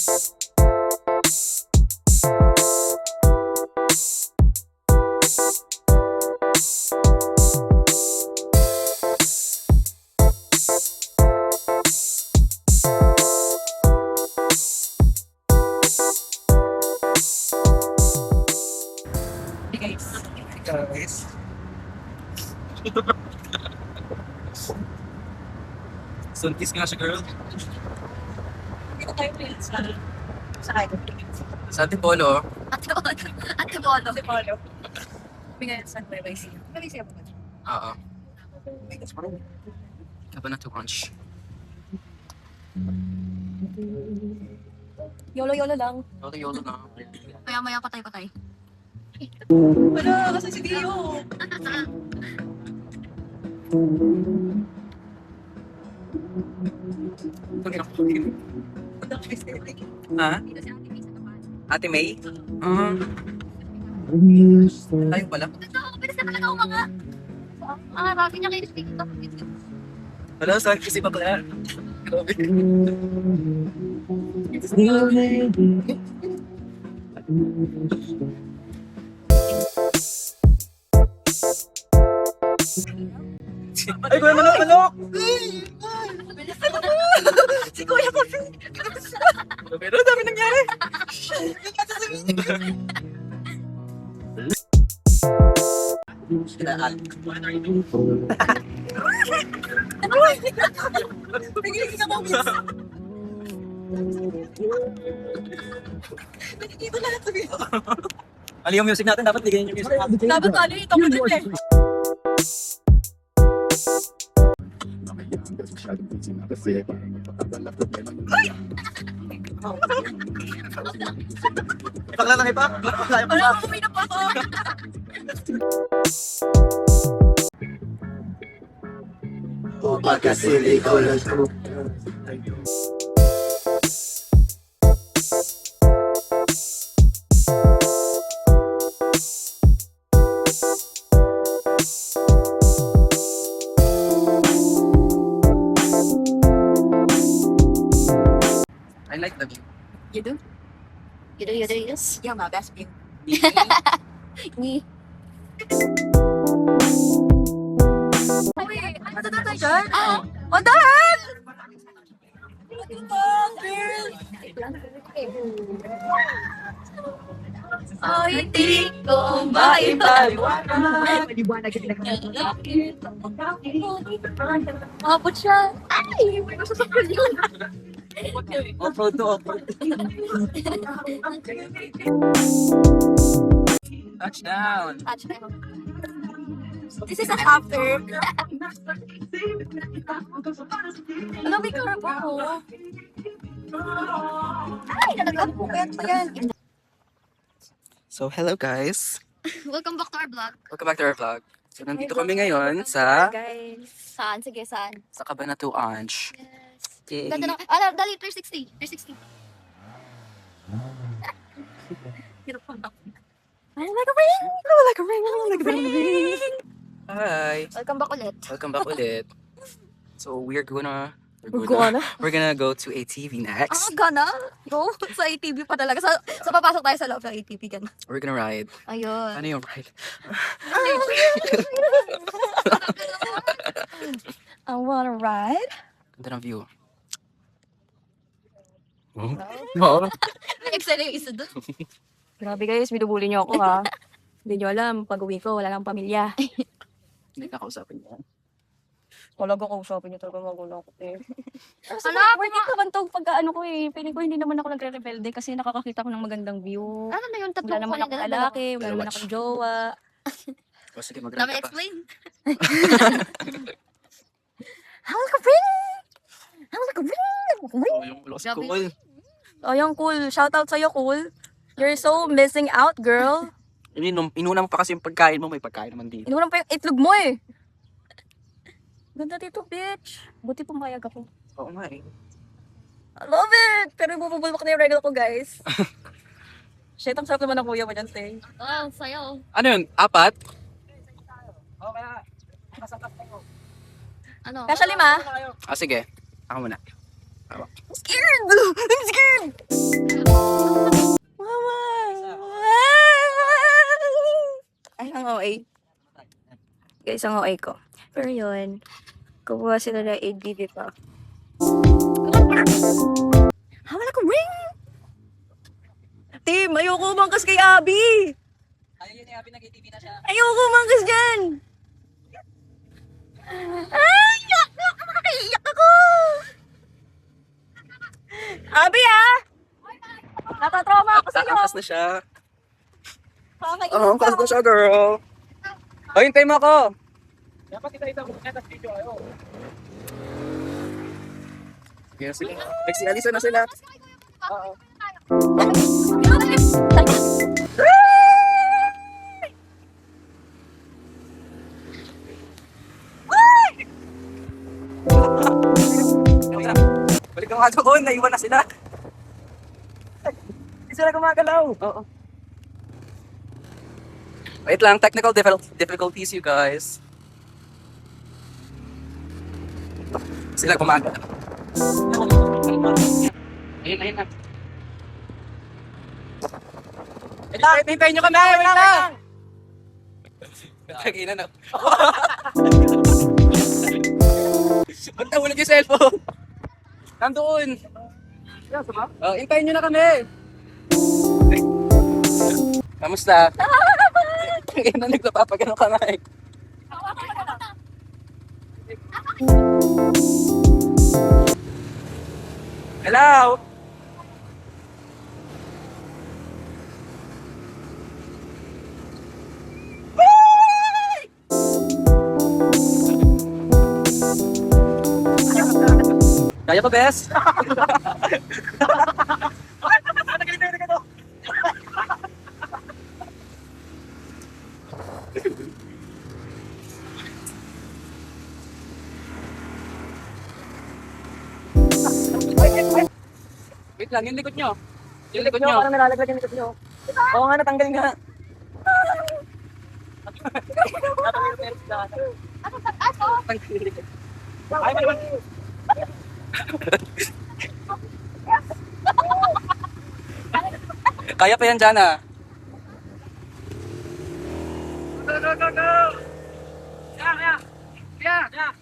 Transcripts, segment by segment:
Guys. Suntis nga siya, girl. Dito tayo ulit sa Sa Antipolo. Antipolo. Antipolo. Bigay sa Nueva Ecija. Nueva Ecija ba? Oo. Cabanatuan Ranch. Yolo-yolo lang. Yolo na. Maya-maya patay-patay. Wala, kasi si Dio. Ha? Ate May? Tayo pala. Bilis na talaga mga. Rafi niya kayo dito. Wala, saan kasi pa pala? Grabe. Ay, kuya manok, manok! Si Kuya kasi. Pero dami nangyari. Nagiligin ako. Nakikita lahat sa video. Ali yung music natin, dapat ligayin yung music natin. Dapat ano ito ko din eh. Ipakla na ipa. Wala, umuwi na pa ako. Pagkasili ko lang to. I like the view. You do? You do, yes. Yeah, my best view. Ni. Uy, ano na tayo dyan? On the hand! Ay, hindi ko maipaliwanag. Mabot siya. Ay, may masasakal yun. Off-road to off-road. Touchdown. This is an after. Ano, may karbo ko. Ay, nalaglag po. Kaya pa yan. So, hello guys. Welcome back to our vlog. Welcome back to our vlog. So, nandito kami ngayon sa Guys, saan? Sige, saan? Cabanatuan. Yes. Yay. Ganda na. Dali, 360. 360. I like a ring! I like a ring! I like a ring! Hi. Welcome back ulit. Welcome back ulit. So, we're gonna go to ATV next. Gana? Go? Sa ATV pa talaga. Sa papasok tayo sa loob ng ATV. Gana. We're gonna ride. Ayun. Ano yung ride? I wanna ride. Ganda ng view. Oo. Excited yung isa doon. Grabe guys, binubuli niyo ako ha. Hindi niyo alam, pag uwi ko, wala nang pamilya. Hindi kakausapin mo. Talaga kausapin niyo talaga magulang ko eh. Ala, Worth it naman to pagka ano ko eh. Piling ko hindi naman ako nagre-rebelde kasi nakakakita ko ng magandang view. Ano na yung Wala naman akong lalaki, wala naman akong jowa. O sige, mag-ride ka pa. explain. I like a ring! I like a ring! Oh, yung lost Grabe. cool. Oh, yung cool. Shout out sa'yo, cool. You're so missing out, girl. Inuna mo pa kasi yung pagkain mo. May pagkain naman dito. Inuman pa yung itlog mo eh. Ganda dito, bitch. Buti pumayag ako. Oo nga eh. I love it! Pero bububulbok na yung regular ko, guys. Shit, ang sarap naman ng kuya mo dyan, Tay. Oh, sayo. Ano yun? Apat? Ano? Kasha 5? Ah, sige. Ako muna. I'm scared! I'm scared! Mama! Ay, ang OA. Guys, ang OA ko. Pero yun, kukuha sila ng 8BB pa. Wala ko ring! Tim, ayoko umangkas kay Abby! Ayaw yun, Abby, nag-ATV na siya. Ayoko umangkas dyan! Ay! Iyak ako! Abby, ah! Natatrauma ako sa'yo! Angkas na siya. Kakainis Oo, angkas ako. na siya, girl. O, hintay mo ako. Dapat kita mo na video ayo. Yan sila. Nagsialisa na sila. Oo. Balik ka nga doon, naiwan na sila. Hindi sila gumagalaw. Oo. Wait lang, technical difficulties you guys. Sila gumagalaw. Ayun na. Hintayin nyo kami! Wait lang! Kagina na. Ba't nahulog yung cellphone? Nandoon. Oh, hintayin nyo na kami. Kamusta? Kagina nagpapagano kamay. Hello? Kaya pa, Bes? Wait lang, yung likod nyo. Yung likod nyo. Parang nalalaglag yung likod nyo. Oo nga, natanggal nga. Tanggal yung likod. Ay, maliwan. Kaya pa yan, Jana. Go! Yeah.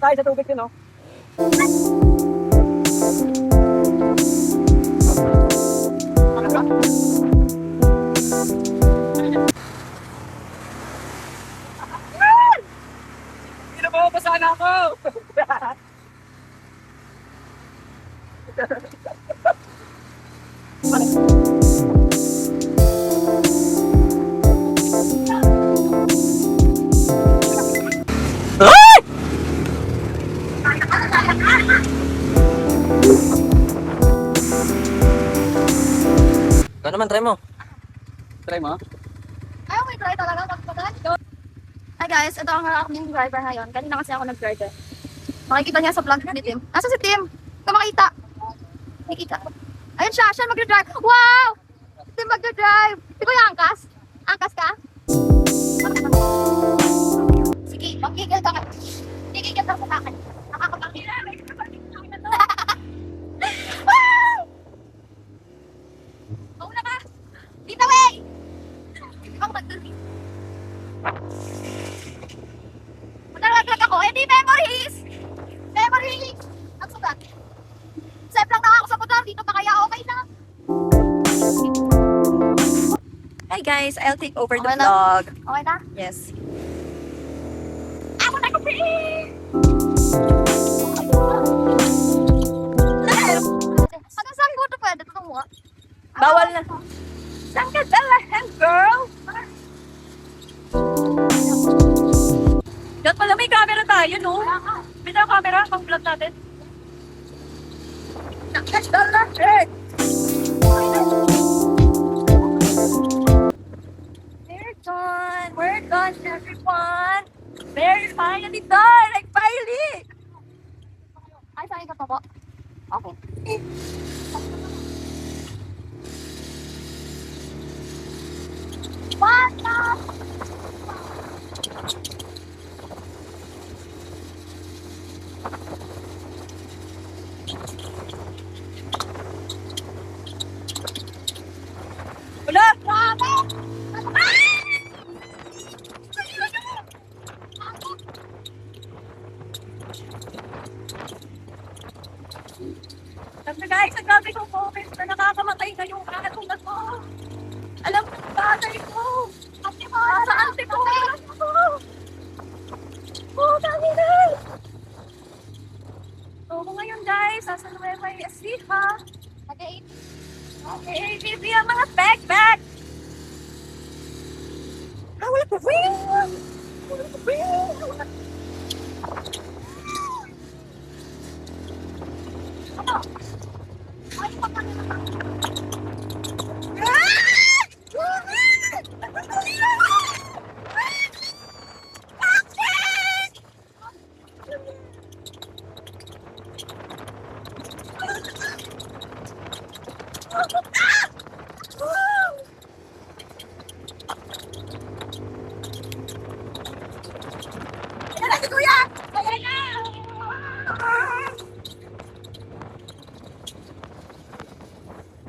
Tayo sa tubig yun, no? Pinabawasan ako! Ikaw naman, try mo. Try mo? Ayaw, may try talaga. Magpagal. Hi guys, ito ang aking driver ngayon. Kanina kasi ako nag-drive. Makikita niya sa vlog ni Tim. Asa si Tim? Ito makita. Makikita. Ayun siya mag-drive. Wow! Tim mag-drive. Di ko yung angkas? Angkas ka? Sige, magigil ka. Gigigil ka sa akin. Nakakapangila. Wow! Mauna ka! Dito, wey! Ibang mag-drive. Nalaglag ako, eh di memories! Memories! Ang sugat. Save lang na ako sa motor, dito pa kaya okay na. Hi guys, I'll take over the Okay na? vlog. Okay na? Yes. Ako na ko, ano saan ko ito pwede? Ito mo? Bawal na. Saan ka dalahan, girl? Dapat pala may camera tayo, no? May tayong camera, pang-vlog natin. Nakadalahan! We're done, everyone. We're finally done. Like, finally. Ay, saan ka pa po? Okay. What the? Wala! Sabi guys, ang gabi kong comments na nakakamatay na yung araw na to. Alam mo, bagay ko. Ate mo, sa ate ko. Oh, dami na. So, ngayon guys, nasa Nueva Ecija. Nag-8. Okay, busy ang mga backpack. Ah, wala pa rin. Wala pa rin.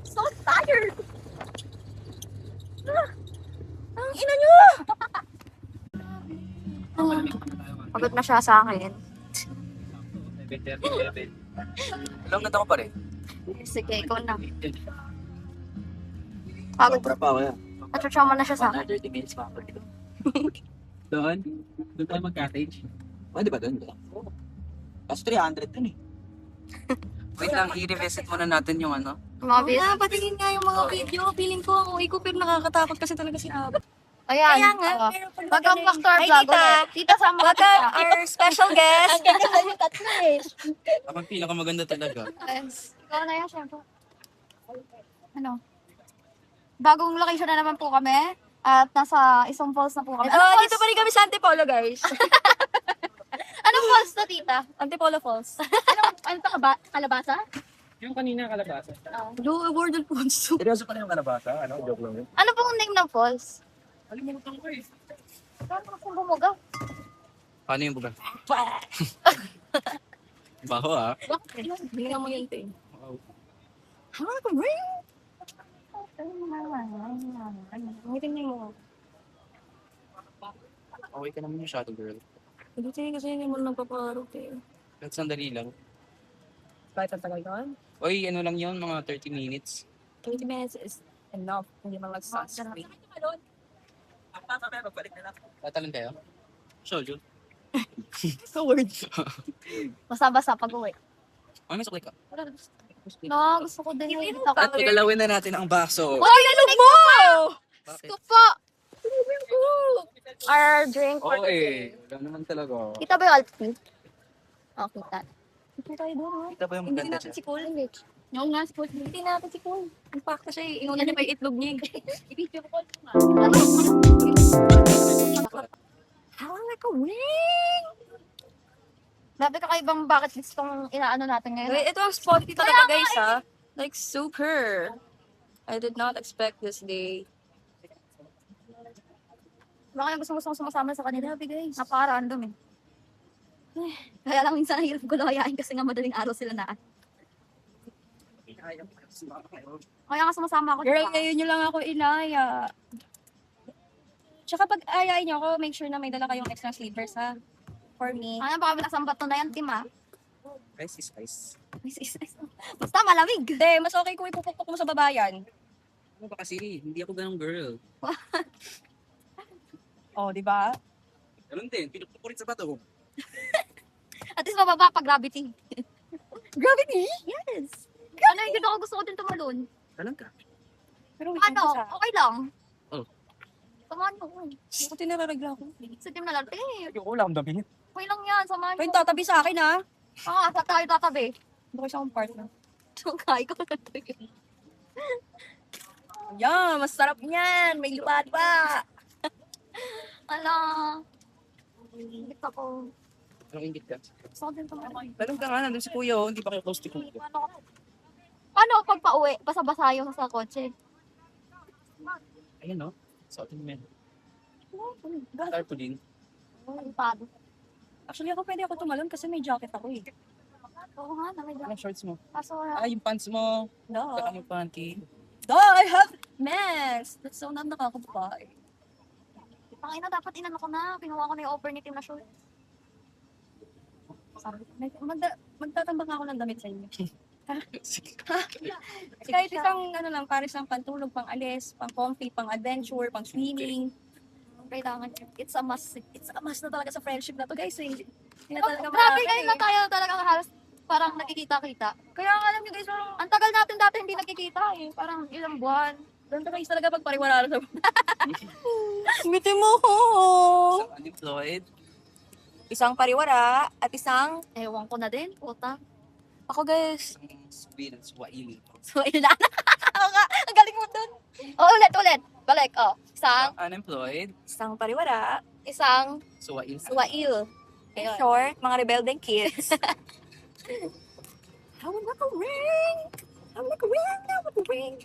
So tired. Ang ina nyo! Pagod na siya sa akin. 7:37. Alam na ako pa rin. Sige, ikaw na. Pagod. Sobra pa ako yan. Nachuchama na siya sa akin. 30 minutes pa ako dito. Doon? Doon tayo mag-cottage? Pwede ba doon? Kasi 300 dun eh. Wait lang, i-revisit muna natin yung ano. Mga bis. Wala, patingin nga yung mga video. Feeling ko ang uwi ko, pero nakakatakot kasi talaga si Aba. Ayan. Kaya nga, oo. pero pag Welcome back to our Hi, vlog tita. ulit. Tita, sama ka Welcome tita. our special guest. yung tatlo eh. Ako ang pinakamaganda talaga. Yes. Ikaw na yan, syempre. Ano? Bagong location na naman po kami. At nasa Isang Falls na po kami. Anong falls? Dito pa rin kami sa Antipolo, guys. Anong falls to, tita? Antipolo Falls. Ano to, kalabasa? Yung kanina kalabasa. Blue Awarded Falls. Seryoso pala yung kalabasa? Ano? Joke lang yun. Ano pong name ng falls? Alimutan ko eh. Ano pong bumuga? Paano yung buga? Baho ah. Hindi nga mo yun, te. Wow. Hala ka, ring! Tingnan mo. Okay ka naman yung shadow girl. Hindi kasi hindi mo nagpaparot eh. Kahit sandali lang. Kahit ang tagal doon, Oy, ano lang yun? Mga 30 minutes. 20 minutes is enough. Hindi man mag-sunscreen. Tatalon kayo? Sure, Jun. Sa words. Basa-basa pag-uwi. Ay, may sukli ka. No, gusto ko din yung dito At pagalawin na natin ang baso. Ay, nalog mo! Bakit? Gusto po! Our drink for Oo today. Wala naman talaga. Kita ba yung altitude? Oh, kita. Hindi tayo doon. Kita ba yung Hindi maganda natin siya? si Cole. Yung nga, sports Hindi natin si Cole. Ang pakta siya eh. Inuna niya pa yung itlog niya eh. I-video ko nga. Hala ka, ring! Grabe kakaibang bucket list tong inaano natin ngayon. Ito ang spotty talaga guys ha. Like super. I did not expect this day. Baka yung gusto mo sumasama sa kanila. Grabe guys. Napaka-random eh. Kaya lang minsan nahirap ko lawayain kasi nga madaling araw sila na. Kaya nga sumasama ako. Girl, ngayon nyo lang ako inaya. Tsaka pag ayayin nyo ako, make sure na may dala kayong extra sleepers ha. For me. Ano baka binasang bato na yan, Tim ah. Ice is ice. Basta malamig. Hindi, mas okay kung ipupukpok mo sa babayan. Ano ba kasi? Hindi ako ganong girl. Oh, di ba? Ganun din. Pinupok ko rin sa bato. At least mababa pag gravity. Gravity? Yes. Ano yung ako gusto ko din tumalon? Ganun ka. Pero wait, Ano? Okay lang. Oh. Samahan mo. Ako tinararagla ko. Sa Tim na lang. Eh, Yung ulam, dami. okay lang yan. Samahan Pero mo. tatabi sa akin ha. Oo, sa tayo tatabi. Hindi ko siya akong partner. Sungkay ko na tayo. Yan, masarap niyan. May lipad pa. Ala. Hindi ako. Anong ingit ka? Gusto ko din tumalon. Ganun ka nga, nandun si Kuya. Hindi pa kayo close to Kuya. Paano pag pauwi? Basa-basa yung sa kotse. Ayan no? Sa ating men. Tarpaulin. Paano? Actually, ako pwede ako tumalon kasi may jacket ako eh. Oo nga, namay Anong shorts mo? Kaso, Yung pants mo. No. Saka yung panty. No, I have mens. That's so not nakakababae. Pangina, dapat inano ko na. Kinuha ko na yung offer ni Tim na short. Sabi ko, Magtatambak ako ng damit sa inyo. Sige. Kahit isang ano lang, pares lang pantulog, pang alis, pang comfy, pang adventure, pang swimming. kailangan niya. It's a must. It's a must na talaga sa friendship na to, guys. Eh. Hindi na Oh, talaga grabe makaka- ngayon na tayo talagang halos parang nakikita-kita. Kaya nga alam niyo guys, parang Ang tagal natin dati hindi nakikita eh. Parang ilang buwan. doon ka guys talaga pag pariwala sa Ngiti mo ko. Isang unemployed. Isang pariwara at isang Ewan ko na din, puta. ako guys. Isang Sweden, Swahili. So, ilan? Ang galing mo dun. Oh, ulit. Balik, oh. Isang, Unemployed. Isang pariwara, isang Swahili. suwail. in Ayun. short, mga rebelding kids. I would like a ring. I would like a ring. I would like a ring.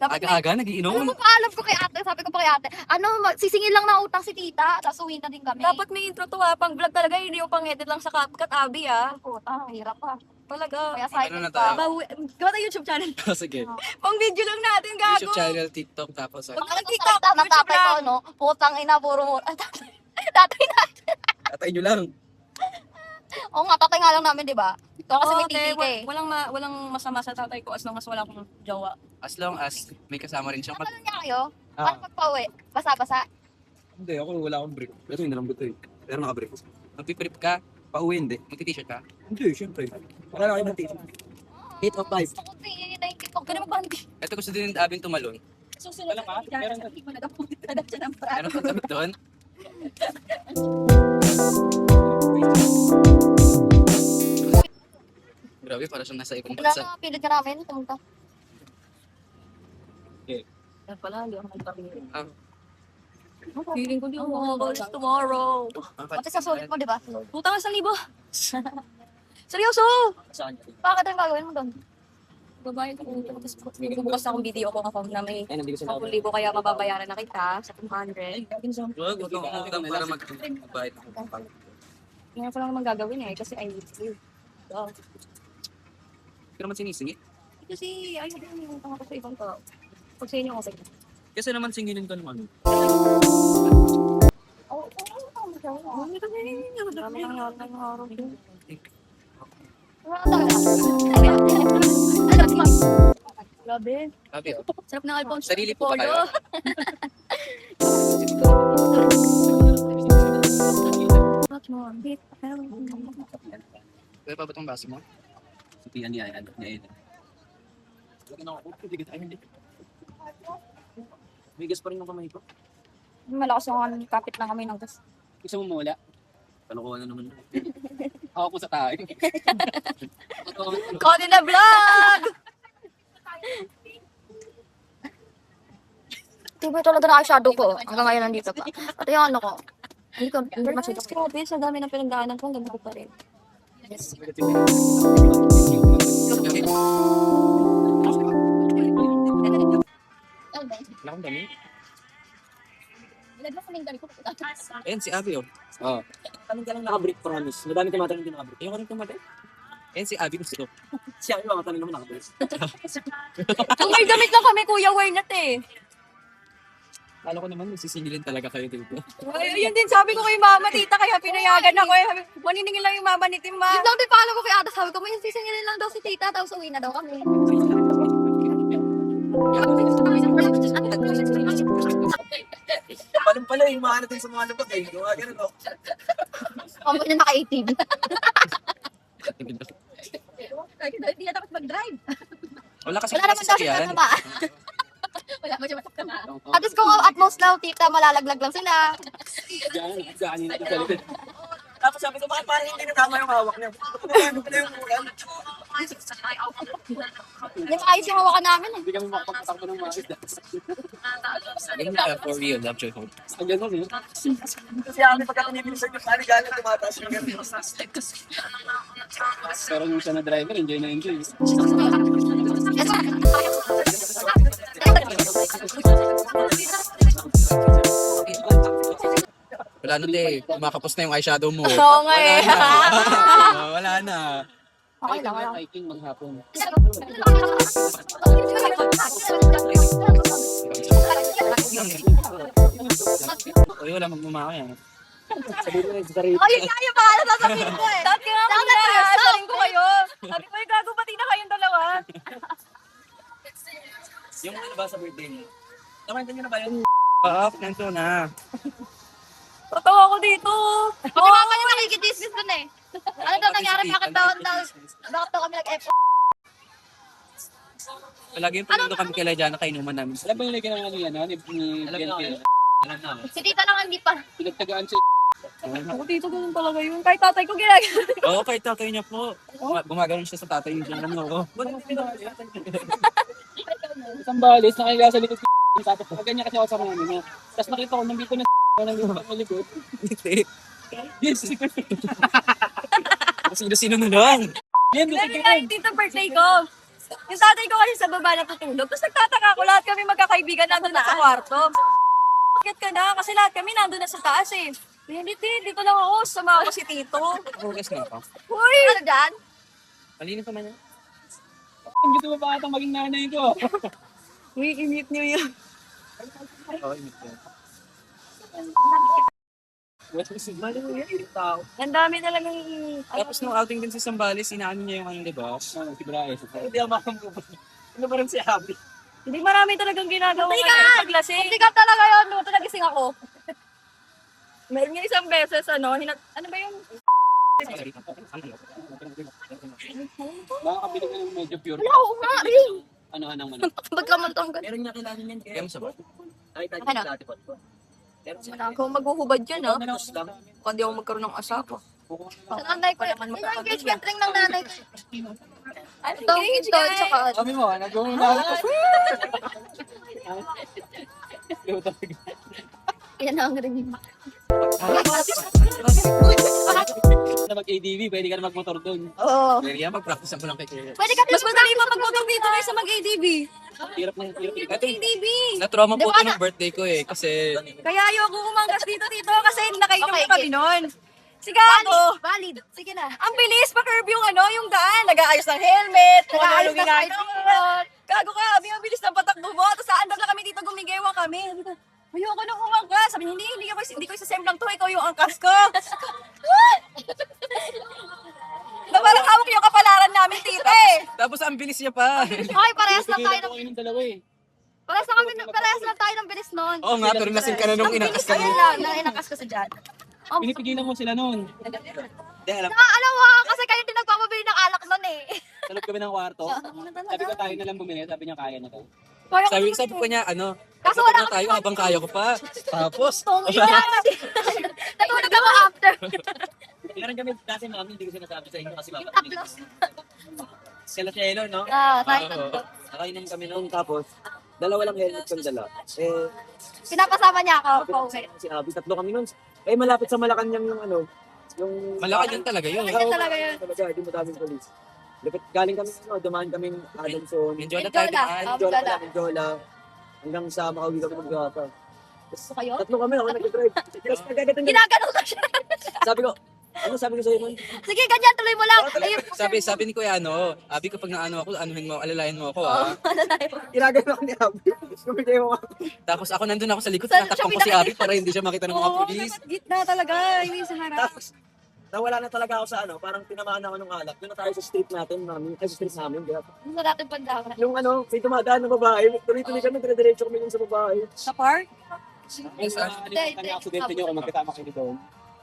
Dapat may, Aga-aga, Alam nagiinom. mo, paalam ko kay ate, sabi ko pa kay ate, sisingil lang na utang si tita, tapos uwi na din kami. dapat may intro to ha. Pang vlog talaga, hindi yung pang edit lang sa CapCut, Abi ha. Puta, hirap pa. Talaga. Kaya Ano silent na pa. tayo? Gawa tayo YouTube channel. Sige. Pang video lang natin, gago. YouTube channel, TikTok, tapos Pag Ang nagsasalita TikTok, ng YouTube tatay ko, lang. no? Putang ina, puro mo. Tatay na. Tatay nyo lang. Oo nga, tatay nga lang namin, di ba? Ikaw kasi may Oo, te, titi ka eh. walang masama sa tatay ko as long as wala akong jowa. As long as may kasama rin siyang Ano niya kayo? Ah. Paano magpa-uwi? Basa-basa? Hindi, ako wala akong break. Pero hindi ko eh. Pero naka-break. Magpiprip ka, pauwi hindi. Magti-t-shirt ka. Hindi, syempre. Wala na kayo ng t-shirt. 8 of 5. Gusto ko din, nakikita ko na magbandi. Ito gusto din Abing tumalon. Susunod Wala pa? Meron na. Hindi ko nagapunit na dyan ang Ano pang damit doon? Grabe, para siyang nasa ibang Wala bansa. na, pilit ka namin. Pumunta. Yan pala, hindi ako nagpapingin. Ah. Feeling ko di ako makakalis tomorrow. Pati sa sulit mo, di ba? Putang 1,000. Seryoso! Saan? Bakit ang gagawin mo doon? Babayad ko. Tapos bubukas akong video ko account na may Ay, nandito sila. 10,000 kaya mababayaran na kita sa 200. Huwag kang umutang para magbayad ako. Ngayon ko lang naman gagawin eh, kasi I need you. So, Hindi ka naman sinisingit. kasi ayun din yung tama ko sa ibang tao. Pag sa inyo, okay. Kasi naman singilin ka naman. Oo, Grabe. Grabe, oh. Sarap ng Alphonse. Sarili po ba kayo? Pwede pa ba itong baso mo? Sabihan niya, ano niya yun. Huwag na ako, hindi kita hindi. May gas pa rin yung kamay ko. Malakas yung kapit na kami ng gas. Gusto mo mawala? Kalokohan na naman. Ako po sa tayo. Cody na vlog! Tibay talaga na shadow ko. Hanggang ngayon nandito pa. At yung ano ko. Hindi masyado. Grabe, sa dami ng pinagdaanan ko, ang ganda ko pa rin. Yes. Wala akong dami. Ilagay ko yung dami ko. Ayan, si Abby, oh. Oo. Anong ka lang naka-break, promise. Madami tumatanong din naka-break. Ayoko rin tumatay. Ayan, si Abby gusto. Siya yung mga tanong naman naka-break. Kung may damit lang kami, kuya, wear na te. Kala ko naman, magsisingilin talaga kayo dito. Ay, yun din sabi ko kay mama, tita, kaya pinayagan ako eh. Sabi, maniningin lang yung mama ni Tim, ma. Yun lang din paalam ko kay ate. Sabi ko, may sisingilin lang daw si tita. Tapos uwi na daw kami. Paano pala yung mga natin sa mga lubag eh. Gawa ganun oh. Kamo na naka-18. Hindi na dapat mag-drive. Wala kasi Wala naman daw siya sasakyan. tama. Wala mo siya masakta. At least kung at most lang, tita, malalaglag lang sila. Gaanin natin sa likod. Tapos sabi ko, bakit parang hindi na tama yung hawak niya? Ano pala yung ulan? Yung ayos yung hawakan namin eh. Hindi kami makapagpatakbo ng mga isda. Ayun na, for real, love joy hope. Ang ganun eh. Kasi kami pagka tinipinsag yung pari galang tumataas yung ganun. Pero yung siya na driver, enjoy na enjoy. Wala na, te. Kumakapos na yung eyeshadow mo. Oo nga eh. Wala na. Okay lang, wala. Hiking maghapon. Uy, wala magmamaka yan. Sabihin mo sa sarili. Ayun nga yung pangalan sasabihin ko eh. Dati nga Dapat kanina, seryoso. saling ko kayo. Sabi ko, gago pati na kayong dalawa. Yung ano ba sa birthday niyo? Namantan niyo na ba yun? Oo, nanto na. Totoo ako dito. Pati mama niya nakikidismiss dun eh. Ano daw nangyari? Bakit daw kami nag-effort? Palagi yung pinundo kami kay Lajana kainuman namin. Alam ba yung lagyan ng ano yan? Ni BNP? Alam na. Si tita lang hindi pa. Pinagtagaan si Ako dito, ganun talaga yun. Kahit tatay ko ginagawa. Oo, kahit tatay niya po. Gumagano'n siya sa tatay niya. Alam mo, oh. Ba't mo pinakaya? Isang balis, nakahiga sa likod ko. Tapos ganyan kasi ako sa mga niya. Tapos nakita ko, nandito na nandito sa likod. Hindi. Yes, sino-sino na lang. Yan, Dahil nga yung tito birthday ko. Yung tatay ko kasi sa baba natutulog. Tapos nagtataka ako, lahat kami magkakaibigan nandun na sa kwarto. Bakit ka na? Kasi lahat kami nandun na sa taas eh. Hindi, dito lang ako. Sama ako si tito. Focus na ako. Uy! Ano dyan? Malinis naman yan. Ang gusto mo ba atang maging nanay ko? Uy, i-mute nyo yun. Oo, imit ko. Ang dami talagang... Tapos nung outing din sa Sambales, inaano niya yung ano, di ba? Si Bryce. Hindi ako makamukha. Ano ba rin si Abby? Hindi marami talagang ginagawa Hindi ngayon ka! paglasing. Hindi ka talaga yun. Luto nagising ako. Meron nga isang beses, ano ba yung... Baka kabili ka ng medyo pure. Wala ako nga rin. Ano-anang manok. Ba't ka man tanggal? Meron niya kilala niyan. Kaya mo sabot? Ay, tayo Ano? dati po. Meron siya. Wala akong maghuhubad dyan, ha? Tapos lang. Kung di ako magkaroon ng asawa. Sa nanay ko. Yung engagement ring ng nanay ko. Ano, Ito, ito, tsaka ano. Kami mo, nag-uuna ako. Yan ang rin. Na mag-ADV, pwede ka na mag-motor doon. Oo. Pwede ka mag-practice ako lang kay Kuya. Pwede ka Mas madali pa magmotor dito kaysa mag-ADV. Hirap na hirap. Ito, ADV. na-trauma po Di ba ito ng birthday ko eh. Kasi Kaya ayoko umangkas dito, tito, kasi nakainom Okay, na kami nun. Sigado! Valid. Sige na. Ang bilis, pa-curve yung yung daan. Nag-aayos ng helmet. kung Nag-aayos ano-ano na sa ginagawa. Gago ka, ang bilis ng patakbo mo. Tapos aandar lang kami dito, gumigewa kami. Sabi ko, ayoko nang umangkas. Sabi niya, hindi ko isasemblang to. Ikaw yung angkas ko. Na parang hawak yung kapalaran namin, tita eh. tapos ang bilis niya pa. Okay, parehas lang tayo ng... Ako ng dalawa eh. Parehas lang tayo ng bilis nun. Oo nga, pero lasing ka na nung inakas ka Ayun nun. lang, nainakas ko sa dyan. Pinipigilan mo sila nun. Hindi, alam. Alam mo, kasi kayo din nagpapabili ng alak nun eh. Salog kami ng kwarto. Sabi ko tayo na lang bumili. Sabi niya kaya na tayo. Kaya ko Sabi ko niya, ano, Kaso tapos wala na tayo habang kaya ko pa. Tapos, natulog ako after. Meron kami dati mami, hindi ko sinasabi sa inyo kasi mapapamili. Tapos, Sila Cielo, no? tayo Oo. tatlo. Nakainom kami noon tapos dalawa lang helmet kong dala. Eh, Pinapasama niya ako. Okay. si Abby, tatlo kami noon. Eh, malapit sa Malacanang yung ano, yung... Malacan yun talaga yun. Yan talaga yun. Talaga, hindi mo daming polis. Lapit, galing kami, dumaan kami Adamson, Enjoy na tayo. Enjoy na. daan. Enjoy. Jola, hanggang sa makauwi kami mag-gata. Gusto kayo? Tatlo kami, ako nag-drive. Tapos nagkagatan kami. Ginagano ko siya. Sabi ko, ano sabi ko sa'yo nun? Sige, ganyan, tuloy mo lang. Ayun, Sabi ni Kuya, ano, Abi, kapag naano ako, anuhin mo, alalayan mo ako, ah. Ginagano ako ni Abby. Kumigay mo ako. Tapos ako nandun ako sa likod, Saan tinatakpan siya ko si Abi para hindi siya makita ng mga Oo, pulis. dapat gitna talaga. Hindi sa harap. Tapos, nawala na talaga ako sa ano, parang tinamaan ako ng alak. Doon na tayo sa street natin, namin, sa street namin. Kaya, gusto natin pandawan. yung ano, may dumadaan na babae, tuloy-tuloy kami, dire-diretso kami sa babae. Sa park? Ang aksidente nyo kung magkatama kayo doon.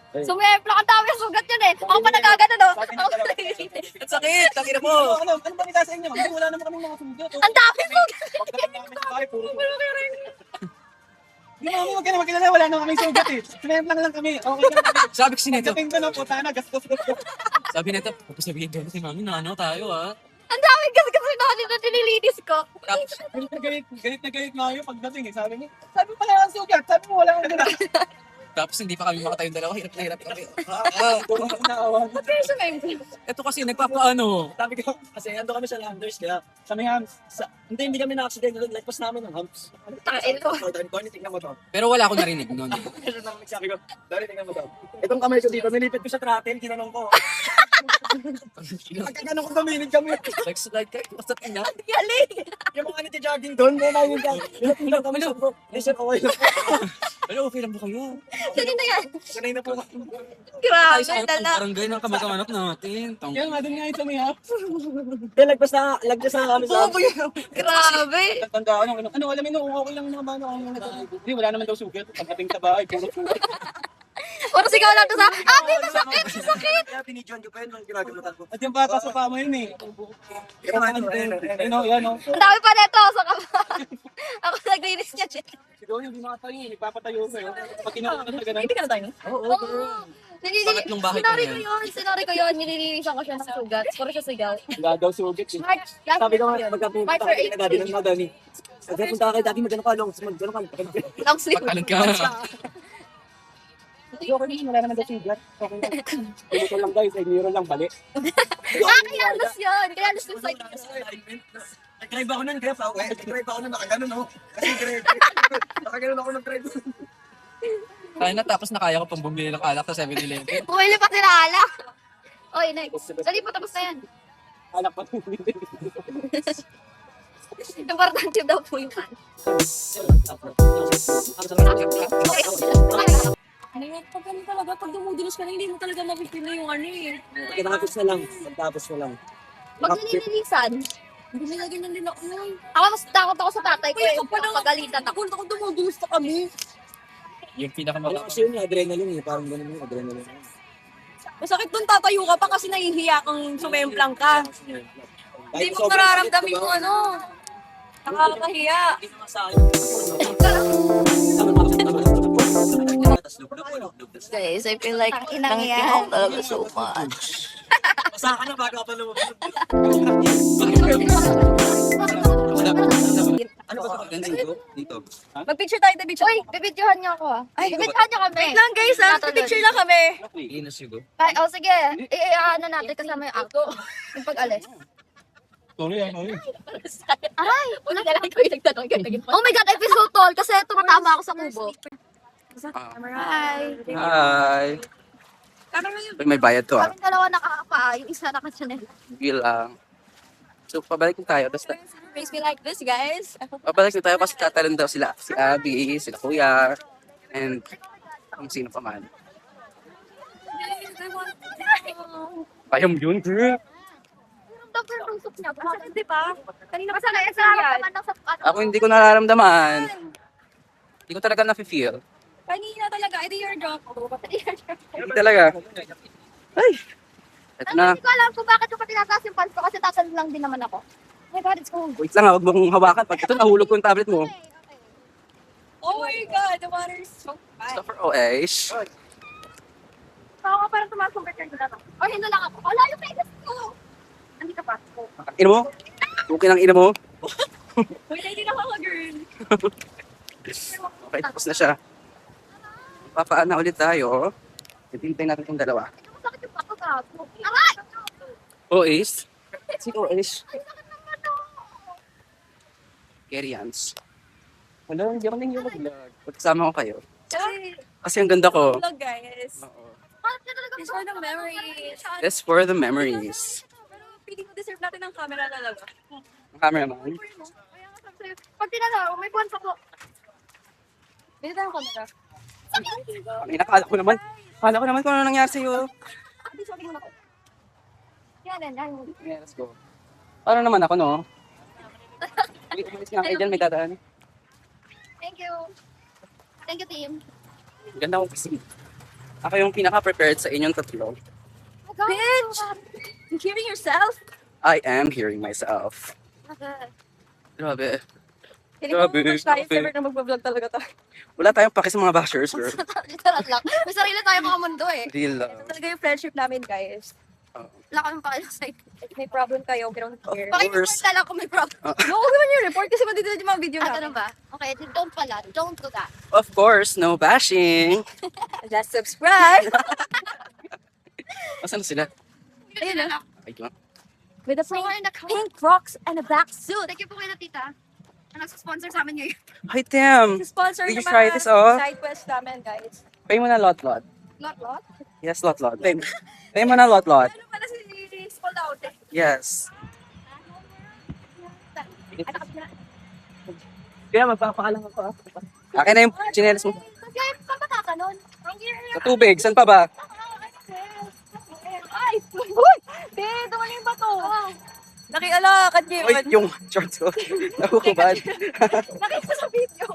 Sumempla, ang dami ang sugat yun eh. Ako pa nagagano, no? Ang sakit! Takina mo! Ano ba nila sa inyo? Hindi, wala naman kaming mga sugat. Ang dami sugat. Hindi mami, wag ka na magkilala, wala naman kaming sugat eh. Sinemplang lang kami. Okay lang kami. Sabi ko si Neto, Pagdating doon, puta na, gastos. sabi Neto, tapos sabihin doon si Mami na ano tayo, ah. Ang dami kasi na nililinis ko. Tapos, Galit na galit nga yung pagdating eh. Sabi niya, sabi pala ang sugat, sabi mo wala kang sugat. tapos hindi pa kami makatayong dalawa, hirap na hirap kami. Naawa. Pero sumempla. Ito kasi nagpapaano. Sabi ko, kasi ando kami sa Landers, kaya sa may hams. Hindi kami na-accident, lagpas namin ng hams. Ito. Tony, tingnan mo to. Pero wala akong narinig nun. Meron naman sabi ko, Tony, tingnan mo to. Itong kamay ko dito, nilipit ko sa throttle, ginanong ko. Pagkagano ko gaminig kami. Nag-slide ka, basta ina. Galing! Yung mga nagja-jogging doon, may namin dyan. Yung kami sa bro. Hindi siya kaway lang. Ano, okay lang ba kayo? Kanina yan. Sanay na po. Grabe, Ay, sa harap ng dala. barangay ng kamag-anak natin. Yan nga, doon nga yung tumihap. Kaya lagpas na kami sa... Grabe. Tandaan ano, alam mo, kung okay lang naman ako. Hindi, wala naman daw sugat. Pagdating sa bahay, puro sugat. Puro sigaw lang to sa, ate, masakit, masakit. Kaya pinidyoan ko pa yun nung ginagalutan ko. At yung bata sa pama yun eh. Yan o, yan o. Ang dami pa neto sa kaban. Ako naglinis niya, Jen. Siguro yung binakatayo, nagpapatayo sa'yo. Pag kinakalat na ganun. Hindi ka na tayo. Oo. Pangatlong bahay ko Sinari na ko yan. yun, sinari ko yun. Nililinisan ko siya ng sugat. Puro siya sigaw. Wala daw sugat eh. March, last Sabi ko year nga, yun. magkapunta March ka or kay Daddy ng mga dami. Magkapunta ka kay Daddy, magkano ka long, magkano ka. Long sleeve. Pagtalon ka. Okay naman, wala naman daw sugat. Okay lang. Pinuto lang guys, ay mirror lang, bali. Kaya alas yun. Kaya alas yung side. Nag-drive ako nun, kaya pa ako. Nag-drive ako nun, nakaganon ako. Kasi drive. Nakaganon ako nag-drive. Kaya na, tapos na kaya ko pang bumili ng alak sa 7-Eleven. Pumili pa sila ala. Oy, next. Dali po, tapos na yan. Alak pa. Importante daw po yung fan. Pag ano talaga, pag dumudulos ka na, hindi mo talaga mapipili yung ano eh. Pagkatapos na lang. Pagkatapos na lang. Pag nililinisan, Hindi nilagyan ng nila. Uy, ako mas takot ako sa tatay ko. Kuya, Eh, kapag pagalitan ako. Kung ako dumudulos na kami. Yung Ano pinakamalaki. kasi yun, adrenaline eh. Parang ganun yung adrenaline. Masakit doon tatayo ka pa kasi nahihiya kang sumemplang ka. Hindi mo nararamdamin yung ano. Nakakahiya. Guys, I feel like Inang yan. talaga so much. Basa ka na bago ka pa lumabas. Ano ba ito? Ganda dito? Dito. Mag-picture tayo, picture. Uy, bibidyohan niyo ako ah. Ay, bibidyohan niyo kami. Wait lang guys, picture lang kami. Inas yun. Ay, oh sige. Ano natin kasama yung ako. Yung pag-alis. Sorry, ano yun. Aray! Wala na lang ko yung nagtanong. Oh my God, episode tol. Kasi tumatama ako sa kubo. Hi! Hi. Pag may bayad to ah. Kaming dalawa nakakapaa. Yung isa naka-channel. Gil lang. So, pabalik na tayo. Tapos, Makes me like this, guys. pabalik na tayo kasi tatalon daw sila. Si Abby, sila Kuya, and kung sino pa man. Payam yun, girl. Yung doctor yung tusok niya. Bakit, di ba? Kanina Kasi kasi nakasaramdaman ng sa... Ako hindi ko nararamdaman. Hindi ko talaga nafe-feel. Kanina talaga, ito your job. Hindi talaga. Ay! Ito na. Hindi ko alam kung bakit ko pa tinataas yung pants ko kasi tatalon lang din naman ako. Oh my God, it's cold. Wait lang ha, huwag mong hawakan. Pag ito, nahulog ko yung tablet mo. Oh my God, the water is so fine. Stop for OH. Ako nga parang tumaas yung birthday ko na to. Or hindi lang ako. Wala yung faces ko. Hindi ka pa. Ino mo? Okay ng ino mo? Wait, hindi na ako, girl. Okay, tapos na siya. Papaan na ulit tayo. Itintay natin itong dalawa. Masakit yung bato ka. Aray! OH? Si OH. Ay, sakit naman to. Kerians. Wala, hindi ako nang-vlog. Pagkasama ko kayo. Kasi, Kasi ang ganda ko. vlog, guys. Oo. Bakit ka talaga It's for the memories. That's for the memories. Pero feeling ko deserve natin ng camera talaga. Ang cameraman. Kaya nga sabi sa'yo, pag tinanong, may buwan pa ko. Dito tayo camera. Ay, nakala ko naman. Kala ko naman kung ano nangyari sa'yo. Ate, sabi mo na ko. Yan, yan. Yeah, let's go. Paano naman ako, no? Hindi umalis nga kayo dyan, may dadaan. Thank you. Thank you, team. Ganda ko kasi. Ako yung pinaka-prepared sa inyong tatlo. Oh, God, Bitch! You hearing yourself? I am hearing myself. Grabe. Feeling ko, Grabe, first time grabe. ever na mag-vlog talaga tayo. Wala tayong paki sa mga bashers, girl. Literal lang. May sarili tayo mga mundo eh. Real love. Talaga yung friendship namin, guys. Oo. Wala kaming pakialam sa'yo. If may problem kayo, we don't care. Of Pakipreport course. ka lang kung may problem. No, huwag naman yung report kasi matitulad yung mga video Ah, namin. ganun ba? Okay, don't pala. Don't do that. Of course, no bashing. Just subscribe! Asan na sila? Ayun na. Ay, lang. With a Somewhere in the car. pink Crocs and a black suit. Thank you po kayo, tita. Ang nagsusponsor sa amin ngayon. Hi, Tim. Sponsor Did you ng try mga this, oh? side quest namin, guys. Pay mo na lot. Lot. Yes, lot. Pay mo na lot. Ano pala si Yes. Kaya magpapaalam ako. Akin na yung chinelas mo. Saan ba tatalon? Sa tubig, saan pa ba? Ay! Uy! Be, tumalim yung bato. Nakialakad niyo Uy, yun. yung shorts ko. Nakukubad. Nakita sa video.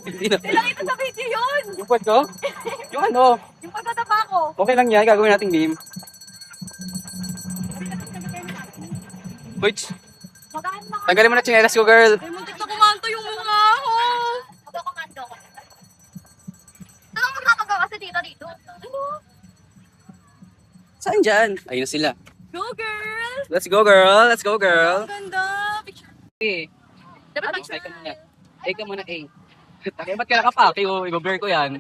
Hindi na. Nakita sa video yun. Yung puwet ko? Yung ano? Yung pagkatapa ko. Okay lang yan, gagawin nating meme. Uy, tanggalin mo na chinelas ko, girl. Ay, muntik na kumanto yung mukha ko. Magkakamando ko. Anong magkakagawa kasi dito? Saan dyan? Ayun na sila. Go, girl! Let's go, girl. Let's go, girl. Ang ganda. Picture. Eh, Dapat ay ka muna. Ay ka muna, eh. Takay, ba't ka nakapake? I-blur ko yan.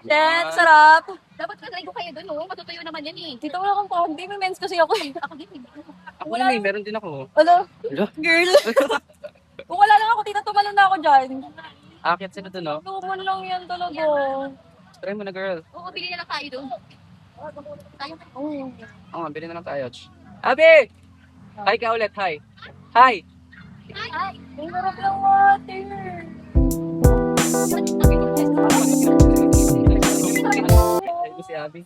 Jen, sarap. Dapat nagaligo kayo doon, no? Matutuyo naman yan eh. Dito wala kang pahandi. May mens kasi ako eh. Ako din. Ako na, may meron din ako. Wala. Hello? Girl. Kung wala lang ako, tita, tumalon na ako dyan. Akit sila dun, no? Tuman lang yan talaga. Try mo na, girl. Oo, bili na lang tayo doon. Tayo. Oo, bili na lang tayo. Abi! Hi ka ulit, hi. Hi! Ay! Ang sarap ng water. Ay, si Abi.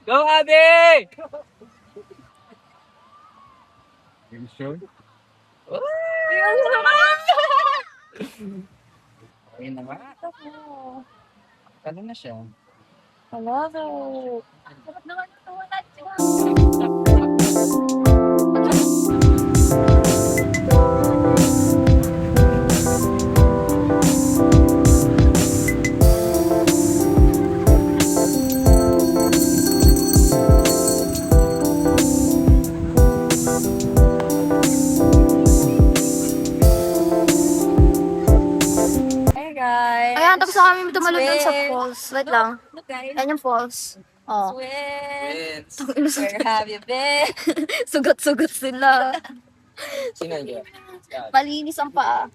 Go, Abi! You sure? Ay, ang sarap. Ayun na nga. Ano na siya? I love it. Dapat naman tuwanan siya. Hey guys. Ayan, tapos na kami tumalon doon sa Sweet. falls. Wait lang. Look guys. Ayan yung falls. Oh. Sweet. Wins. Where have you been? Sugat-sugat sila. Sino yun? Malinis ang paa.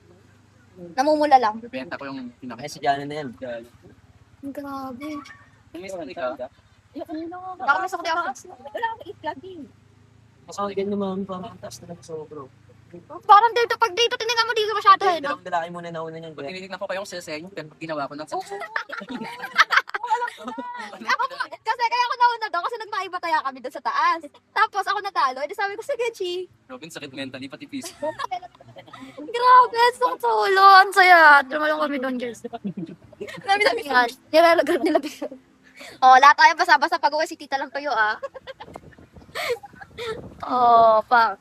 Namumula lang. Bibenta ko yung pinaka. Ay, si Jana na yan. Grabe. May sakit ka? Baka may sakit ako. Wala akong eat lagi. Kasi ganyan naman, parang taas na lang sobro. Parang dito, pag dito, tinignan mo dito masyado eh, no? Dalawang lalaki muna nauna niyan. Pag tinitignan ko kayong sinasayo, pero pag ginawa ko ng Ako, kasi kaya ako nauna doon kasi nagmaibataya kami doon sa taas. Tapos ako natalo, edi sabi ko, sige, Chi. Robin, sakit mentally, pati physical. Grabe, sakit sa ulo. Ang saya. Tumalong kami doon, girls. Dami-dami yan. Nilalagyan nila. Oh, lahat tayo basa-basa pag-uwi si tita lang kayo, ah. Oh, pa.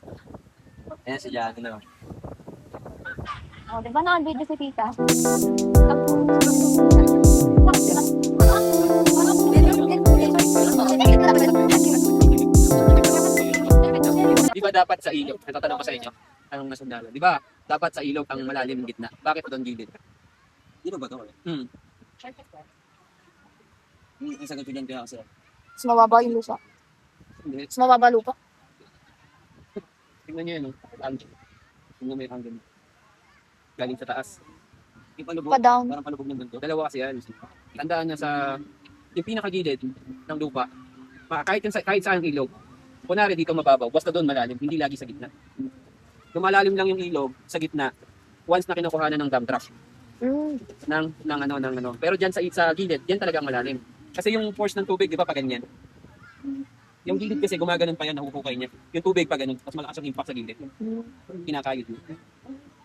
Ayan, si Jana na. Oh, di ba naka-video si tita? Di ba dapat sa ilog? Natatanong ko sa inyo. Anong nasundalo? Di ba dapat sa ilog ang malalim ng gitna? Bakit doon gilid? Di ba to? Hmm. Ang sagot ko dyan kaya kasi. Mas mababa yung lupa. Hindi. Mas mababa lupa. Tingnan nyo yun. Angle. Tingnan mo yung angle. Galing sa taas. Yung palubog. Pa-down. Parang palubog ng ganito. Dalawa kasi yan. Tandaan nyo sa yung pinakagilid ng lupa. Kahit saan ang ilog. Kunwari dito mababaw, basta doon malalim, hindi lagi sa gitna. Lumalalim lang yung ilog sa gitna once na kinukuhanan ng dump truck. ng ano. Pero diyan sa gilid, diyan talaga ang malalim. Kasi yung force ng tubig, di ba, pa ganyan. Yung gilid kasi gumaganon pa yan, nahuhukay niya. Yung tubig pa ganun, mas malakas ang impact sa gilid. Kinakayod mo.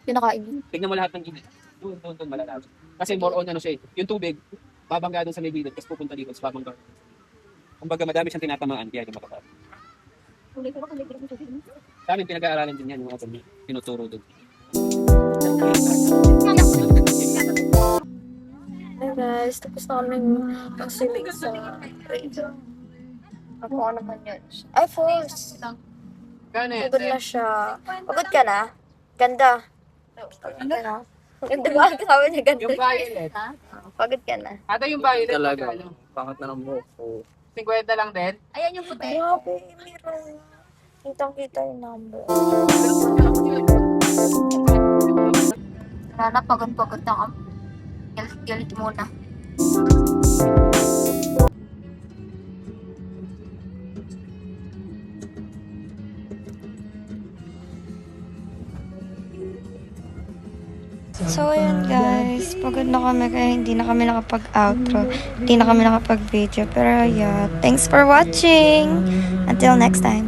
Pinakain. Tignan mo lahat ng gilid. Doon malalalim. Kasi more on ano siya eh. Yung tubig, babangga doon sa may gilid, tapos pupunta dito, tapos babangga. Kumbaga madami siyang tinatamaan, kaya yung makapal. Sa amin, pinag-aaralan din yan, yung mga tinuturo doon. Hey guys, tapos na kami mag-swimming sa ako ano man yun. Ay, falls. Ganit. Pagod na siya. Pagod ka na? Ganda. Ganda na. Ganda ba? Sabi niya ganda. Yung violet. Pagod ka na. Ata yung violet. Talaga. Ano? Pangat na ng buhok ko. 50 lang din. Ayan yung puti. Grabe, meron. Kitang-kita yung number. Wala na, pagod-pagod na kami. Galit muna. So, ayun guys. Pagod na kami kaya hindi na kami nakapag-outro. Hindi na kami nakapag-video. Pero yeah, thanks for watching. Until next time.